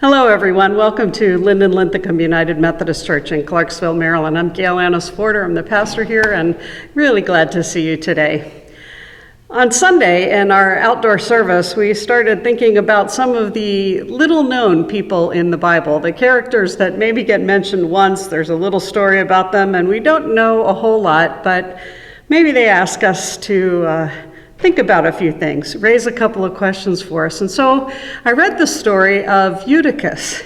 Hello, everyone. Welcome to Linden-Linthicum United Methodist Church in Clarksville, Maryland. I'm Gail Annis Forder. I'm the pastor here, and really glad to see you today. On Sunday, in our outdoor service, we started thinking about some of the little-known people in the Bible, the characters that maybe get mentioned once. There's a little story about them, and we don't know a whole lot, but maybe they ask us to think about a few things, raise a couple of questions for us. And so I read the story of Eutychus,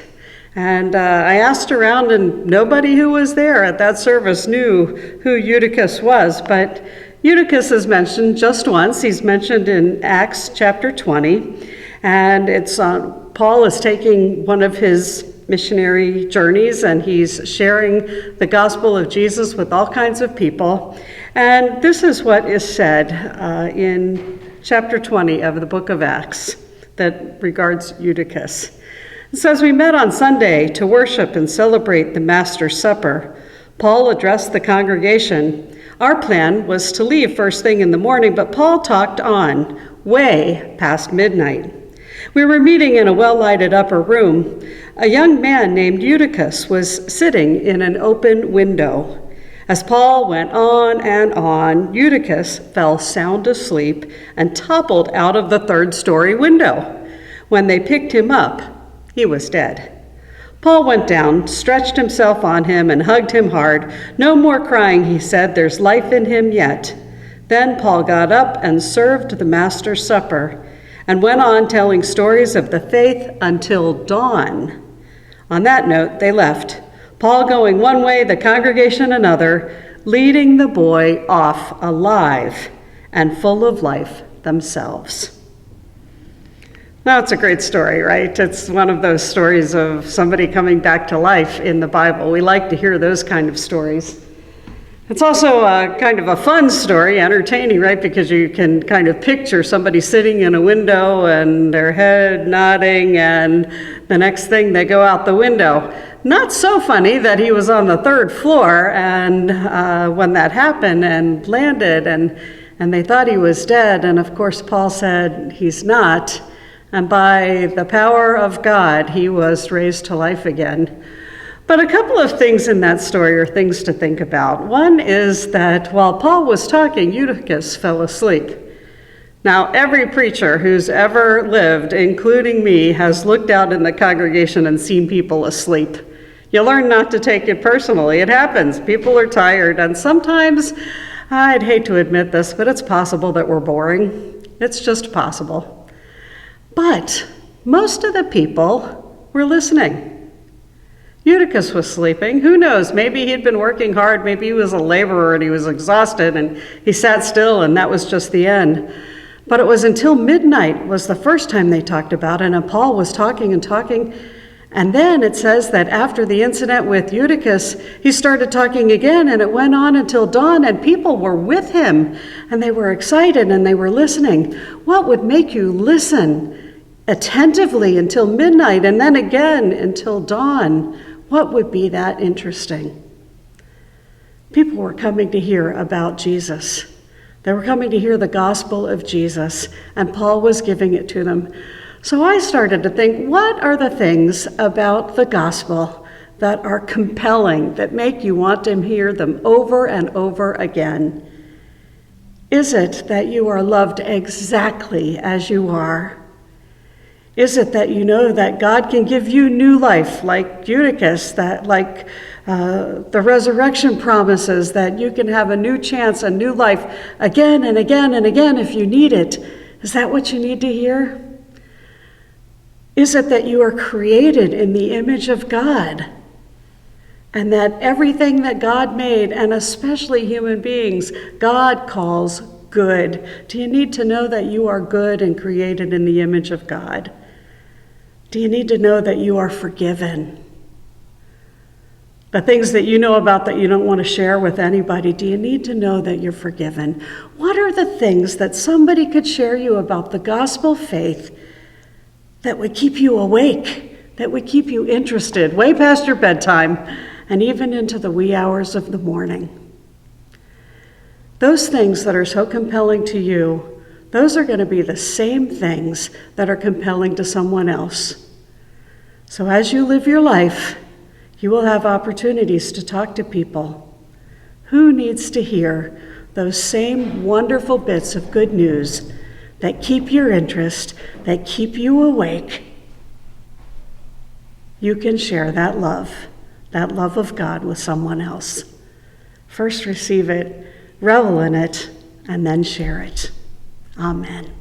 and I asked around, and nobody who was there at that service knew who Eutychus was, but Eutychus is mentioned just once. He's mentioned in Acts chapter 20, and it's Paul is taking one of his missionary journeys, and he's sharing the gospel of Jesus with all kinds of people. And this is what is said in chapter 20 of the book of Acts that regards Eutychus. It says, "We met on Sunday to worship and celebrate the Master's Supper. Paul addressed the congregation. Our plan was to leave first thing in the morning, but Paul talked on, way past midnight. We were meeting in a well-lighted upper room. A young man named Eutychus was sitting in an open window. As Paul went on, Eutychus fell sound asleep and toppled out of the third-story window. When they picked him up, he was dead. Paul went down, stretched himself on him, and hugged him hard. 'No more crying,' he said. 'There's life in him yet.' Then Paul got up and served the Master's Supper and went on telling stories of the faith until dawn. On that note, they left, Paul going one way, the congregation another, leading the boy off alive and full of life themselves." Now, it's a great story, right? It's one of those stories of somebody coming back to life in the Bible. We like to hear those kind of stories. It's also kind of a fun story, entertaining, right? Because you can kind of picture somebody sitting in a window and their head nodding, and the next thing they go out the window. Not so funny that he was on the third floor, and when that happened and landed, and they thought he was dead, and of course Paul said he's not, and by the power of God, he was raised to life again. But a couple of things in that story are things to think about. One is that while Paul was talking, Eutychus fell asleep. Now, every preacher who's ever lived, including me, has looked out in the congregation and seen people asleep. You learn not to take it personally. It happens. People are tired, and sometimes, I'd hate to admit this, but it's possible that we're boring. It's just possible. But most of the people were listening. Eutychus was sleeping. Who knows? Maybe he'd been working hard. Maybe he was a laborer and he was exhausted and he sat still and that was just the end. But it was until midnight was the first time they talked about it, and Paul was talking and talking. And then it says that after the incident with Eutychus, he started talking again, and it went on until dawn, and people were with him, and they were excited and they were listening. What would make you listen attentively until midnight and then again until dawn? What would be that interesting? People were coming to hear about Jesus. They were coming to hear the gospel of Jesus, and Paul was giving it to them. So I started to think, what are the things about the gospel that are compelling, that make you want to hear them over and over again? Is it that you are loved exactly as you are? Is it that you know that God can give you new life, like Eutychus, that like the resurrection promises, that you can have a new chance, a new life again and again and again if you need it? Is that what you need to hear? Is it that you are created in the image of God, and that everything that God made, and especially human beings, God calls good? Do you need to know that you are good and created in the image of God? Do you need to know that you are forgiven? The things that you know about that you don't want to share with anybody, do you need to know that you're forgiven? What are the things that somebody could share you about the gospel faith that would keep you awake, that would keep you interested way past your bedtime and even into the wee hours of the morning? Those things that are so compelling to you, those are going to be the same things that are compelling to someone else. So as you live your life, you will have opportunities to talk to people. Who needs to hear those same wonderful bits of good news that keep your interest, that keep you awake? You can share that love of God with someone else. First receive it, revel in it, and then share it. Amen.